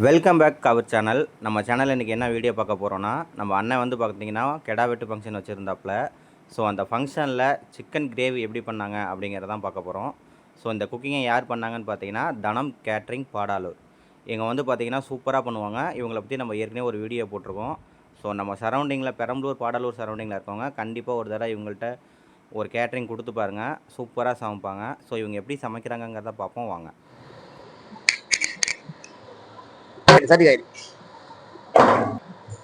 Welcome back our channel. நம்ம சேனலில் இன்றைக்கி என்ன வீடியோ பார்க்க போகிறோன்னா, நம்ம அண்ணன் வந்து பார்த்திங்கன்னா கெடா வெட்டு ஃபங்க்ஷன் வச்சுருந்தாப்புல. ஸோ அந்த ஃபங்க்ஷனில் சிக்கன் கிரேவி எப்படி பண்ணாங்க அப்படிங்கிறதான் பார்க்க போகிறோம். ஸோ இந்த குக்கிங்கை யார் பண்ணாங்கன்னு பார்த்தீங்கன்னா, தனம் கேட்ரிங் பாடாலூர். இவங்க வந்து பார்த்திங்கன்னா சூப்பராக பண்ணுவாங்க. இவங்களை பற்றி நம்ம ஏற்கனவே ஒரு வீடியோ போட்டிருக்கோம். ஸோ நம்ம சரௌண்டிங்கில் பெரம்பலூர் பாடாலூர் சரௌண்டிங்கில் இருக்கவங்க கண்டிப்பாக ஒரு தடவை இவங்கள்ட்ட ஒரு கேட்ரிங் கொடுத்து பாருங்கள். சூப்பராக சமைப்பாங்க. ஸோ இவங்க எப்படி சமைக்கிறாங்கங்கிறத பார்ப்போம் வாங்க.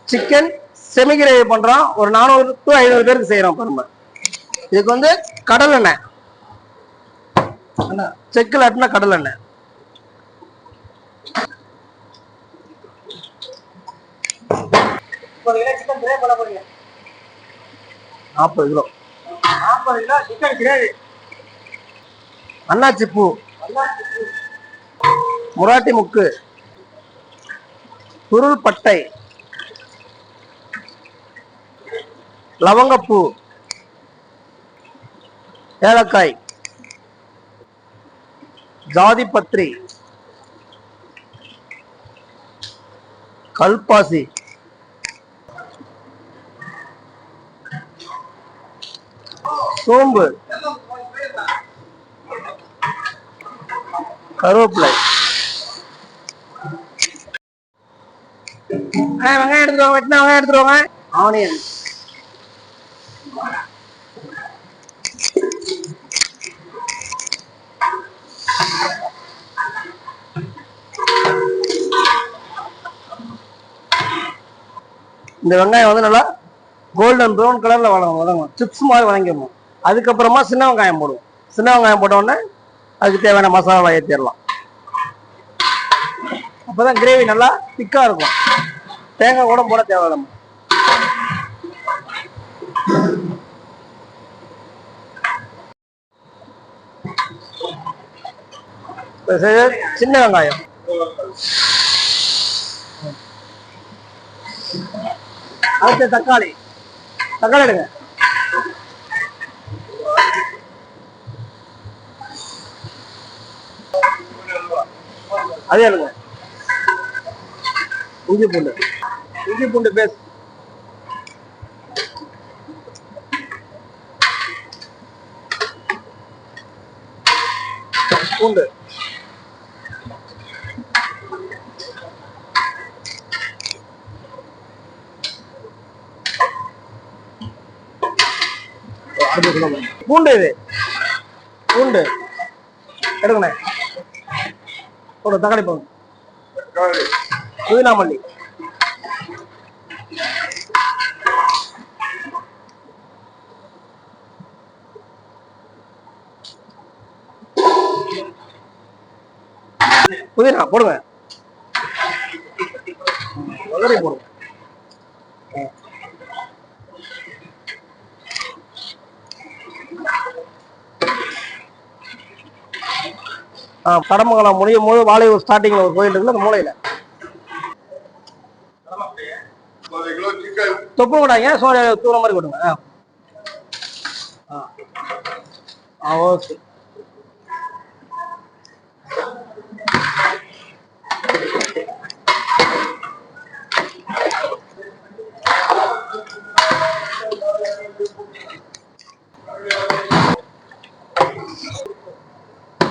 சிக்கன் செமி கிரேவி பண்றோம். ஒரு 400 to 500 பேருக்கு செய்யறோம். நம்ம இதுக்கு வந்து கடல் எண்ணெய், செக்கில் ஆட்டின கடல் எண்ணெய், சிக்கன் கிரேவி பண்ண போறீங்க. 40 கிலோ சிக்கன் கிரேவி. அன்னாச்சி பூ, முராட்டி முக்கு, சுருள் பட்டை, லவங்கப்பூ, ஏலக்காய், ஜாதிபத்திரி, கல்பாசி, சோம்பு, கருவேப்பிலை, வெங்காயம் எடுத்துருவாங்க. வெட்டினா வெங்காயம் எடுத்துருவாங்க. ஆனியன், இந்த வெங்காயம் வந்து நல்லா கோல்டன் ப்ரௌன் கலர்ல வதங்கணும். சிப்ஸ் மாதிரி வதங்கிடணும். அதுக்கப்புறமா சின்ன வெங்காயம் போடுவோம். சின்ன வெங்காயம் போட்ட உடனே அதுக்கு தேவையான மசாலா ஏற்றிடலாம். அப்பதான் கிரேவி நல்லா திக்கா இருக்கும். தேங்காய் கூட போட தேவை நம்ம. சின்ன வெங்காயம், அடுத்து தக்காளி. தக்காளி எடுங்க. அதே எடுங்க. இஞ்சி பூண்டு, இஞ்சி பூண்டு பேஸ்ட், பூண்டு, பூண்டு, இது பூண்டு எடுக்கணே. ஒரு தக்காளி பழம், புதினா மல்லி, புதினா போடுங்க. போடுங்க. கடமங்கலம் முடியும் போது வாழையூர் ஸ்டார்டிங்ல ஒரு கோயில் இருக்குல்ல, அந்த மூலையில தொப்பு கூடாங்க. சோழ தூர மாதிரி கொடுங்க. ஓகே.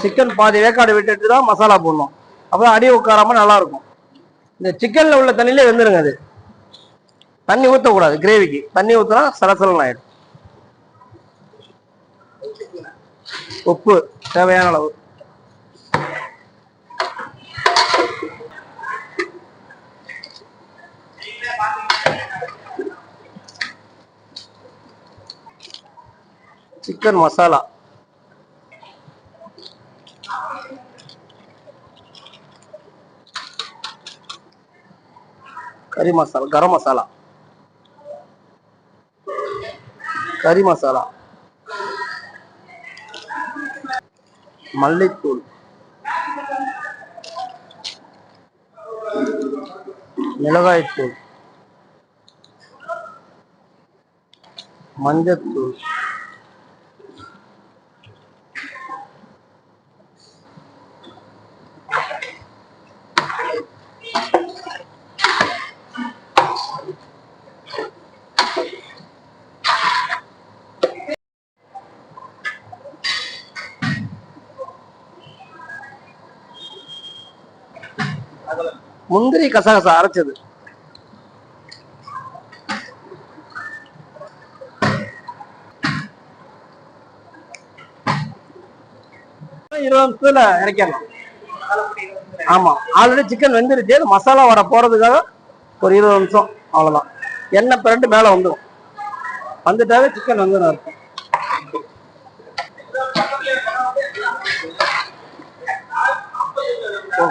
சிக்கன் பாதி வேக்காடு விட்டுட்டு தான் மசாலா போடணும். அப்பதான் அடி உட்காராம நல்லா இருக்கும். இந்த சிக்கன்ல உள்ள தண்ணியிலே வெந்துருங்க. அது தண்ணி ஊற்றக்கூடாது. கிரேவிக்கு தண்ணி ஊற்றினா சலசலன் ஆயிடும். உப்பு தேவையான அளவு. சிக்கன் மசாலா, கறி மசாலா, கரம் மசாலா, கறி மசாலா, மல்லித்தூள், மிளகாய்த்தூள், மஞ்சத்தூள், முந்திரி கசகசா அரைச்சது. நிமிஷத்துல இறக்கிடலாம். ஆமா, ஆல்ரெடி சிக்கன் வெந்துருச்சு. மசாலா வர போறதுக்காக ஒரு 20 நிமிஷம் அவ்வளவுதான். எண்ணெய் பிரண்டு மேல வந்துடும். வந்துட்டாவே சிக்கன் வந்து இருக்கும்.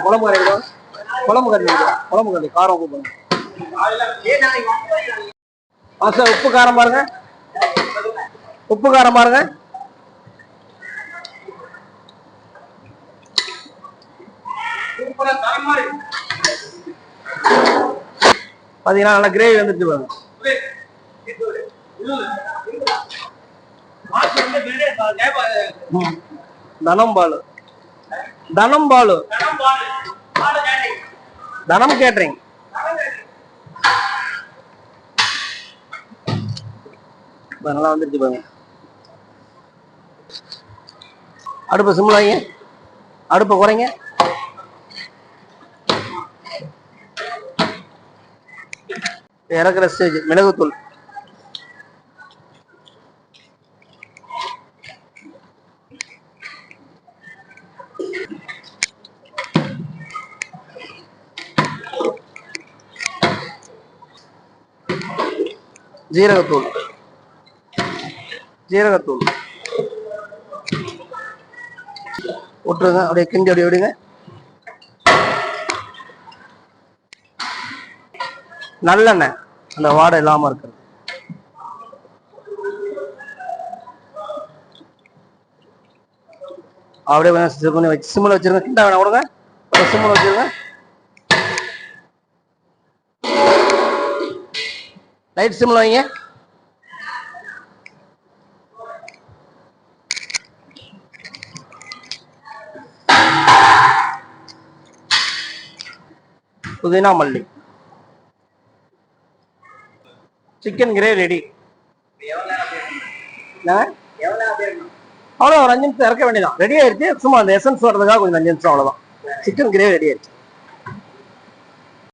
குழம்பு கறி, குழம்பு கறி காரம் உப்பு சார். உப்பு காரம் பாருங்க, உப்பு காரம் பாருங்க. பாத்தீங்கன்னா நல்லா கிரேவி வந்துட்டு பாருங்க. தனம்பாலு, தனம்பாலு, தனம் கேட்டரிங். நல்லா வந்துருச்சு பாருங்க. அடுப்பை சிம்ல வைங்க, அடுப்பை குறைங்க. இறக்குற ஸ்டேஜ் மிளகுத்தூள், ஜீரகத்தூள், ஜீரகத்தூள் விட்டுருங்க. அப்படியே கிண்டி அப்படியே விடுங்க. நல்லெண்ணெய், அந்த வாடை இல்லாம இருக்கிறது. அப்படியே கொஞ்சம் வச்சு சிம்மில் வச்சிருங்க. கிண்ட வேணாம், விடுங்க. சிம்மில் வச்சிருங்க. லைட் சிம்மில் வைங்க. புதினா மல்லி, சிக்கன் கிரேவி ரெடி. அவ்வளோ ஒரு 5 நிமிஷம் இறக்க வேண்டியதான். ரெடி ஆயிடுச்சு. சும்மா அந்த எசன்ஸ் வர்றதுக்காக கொஞ்சம் 5 நிமிஷம், அவ்வளோதான். சிக்கன் கிரேவி ரெடி ஆயிடுச்சு.